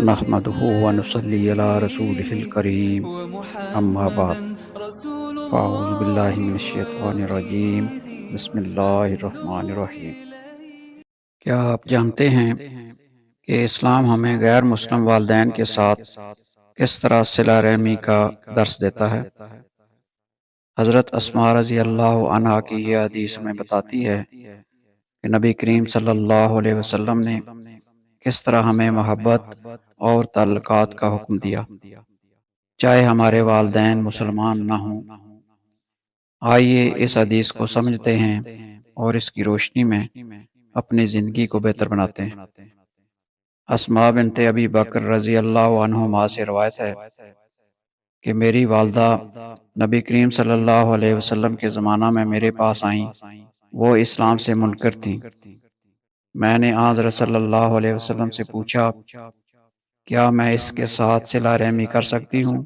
نحمده ونصلي على رسوله الكريم اما بعد فاعوذ باللہ من الشیطان الرجیم بسم اللہ الرحمن الرحیم۔ کیا آپ جانتے ہیں کہ اسلام ہمیں غیر مسلم والدین کے ساتھ کس طرح صلہ رحمی کا درس دیتا ہے؟ حضرت اسماء رضی اللہ عنہا کی یہ حدیث میں بتاتی ہے کہ نبی کریم صلی اللہ علیہ وسلم نے کس طرح ہمیں محبت اور تعلقات کا حکم دیا، چاہے ہمارے والدین مسلمان نہ ہوں۔ آئیے اس حدیث کو سمجھتے ہیں اور اس کی روشنی میں اپنی زندگی کو بہتر بناتے ہیں۔ اسماء بنت ابی بکر رضی اللہ عنہما سے روایت ہے کہ میری والدہ نبی کریم صلی اللہ علیہ وسلم کے زمانہ میں میرے پاس آئیں۔ وہ اسلام سے منکر تھیں۔ میں نے حضرت صلی اللہ علیہ وسلم سے پوچھا، کیا میں اس کے ساتھ صلہ رحمی کر سکتی ہوں؟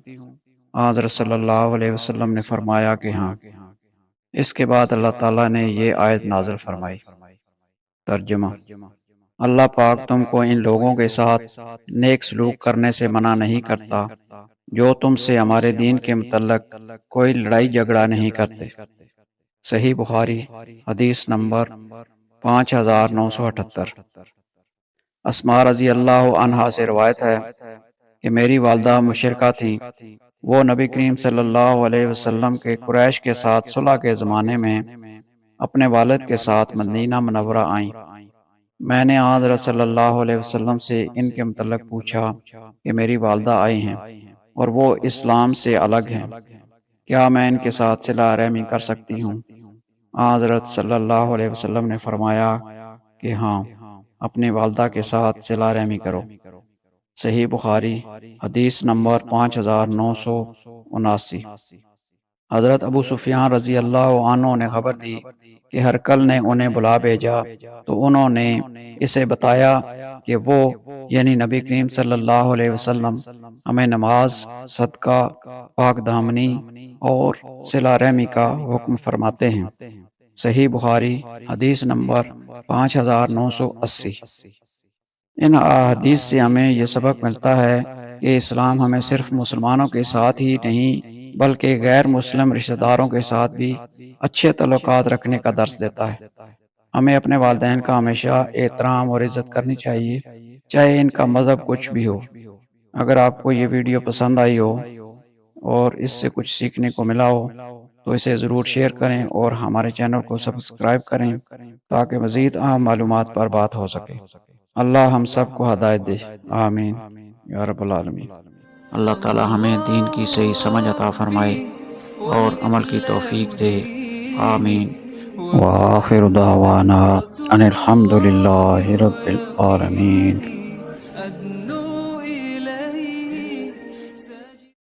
حضرت صلی اللہ علیہ وسلم نے فرمایا کہ ہاں۔ اس کے بعد اللہ تعالیٰ نے یہ آیت نازل فرمائی۔ ترجمہ: اللہ پاک تم کو ان لوگوں کے ساتھ نیک سلوک کرنے سے منع نہیں کرتا جو تم سے ہمارے دین کے متعلق کوئی لڑائی جھگڑا نہیں کرتے۔ صحیح بخاری حدیث نمبر 5978۔ اسماء رضی اللہ عنہا سے روایت ہے کہ میری والدہ مشرکہ تھیں۔ وہ نبی کریم صلی اللہ علیہ وسلم کے قریش کے ساتھ صلح کے زمانے میں اپنے والد کے ساتھ مدینہ منورہ آئیں۔ میں نے حضرت صلی اللہ علیہ وسلم سے ان کے متعلق پوچھا کہ میری والدہ آئی ہیں اور وہ اسلام سے الگ ہیں، کیا میں ان کے ساتھ صلہ رحمی کر سکتی ہوں؟ حضرت صلی اللہ علیہ وسلم نے فرمایا کہ ہاں، اپنی والدہ کے ساتھ صلہ رحمی کرو۔ صحیح بخاری حدیث نمبر 5979۔ حضرت ابو سفیان رضی اللہ عنہ نے خبر دی کہ ہرقل نے انہیں بلا بھیجا تو انہوں نے اسے بتایا کہ وہ یعنی نبی کریم صلی اللہ علیہ وسلم ہمیں نماز، صدقہ، پاک دامنی اور صلہ رحمی کا حکم فرماتے ہیں۔ صحیح بخاری حدیث نمبر 5980۔ ان احادیث سے ہمیں یہ سبق ملتا ہے کہ اسلام ہمیں صرف مسلمانوں کے ساتھ ہی نہیں بلکہ غیر مسلم رشتہ داروں کے ساتھ بھی اچھے تعلقات رکھنے کا درس دیتا ہے۔ ہمیں اپنے والدین کا ہمیشہ احترام اور عزت کرنی چاہیے، چاہے ان کا مذہب کچھ بھی ہو۔ اگر آپ کو یہ ویڈیو پسند آئی ہو اور اس سے کچھ سیکھنے کو ملا ہو تو اسے ضرور شیئر کریں اور ہمارے چینل کو سبسکرائب کریں تاکہ مزید اہم معلومات پر بات ہو سکے۔ اللہ ہم سب کو ہدایت دے، آمین یا رب العالمین۔ اللہ تعالی ہمیں دین کی صحیح سمجھ عطا فرمائے اور عمل کی توفیق دے، آمین۔ وآخر دعوانا ان الحمد للہ رب العالمین۔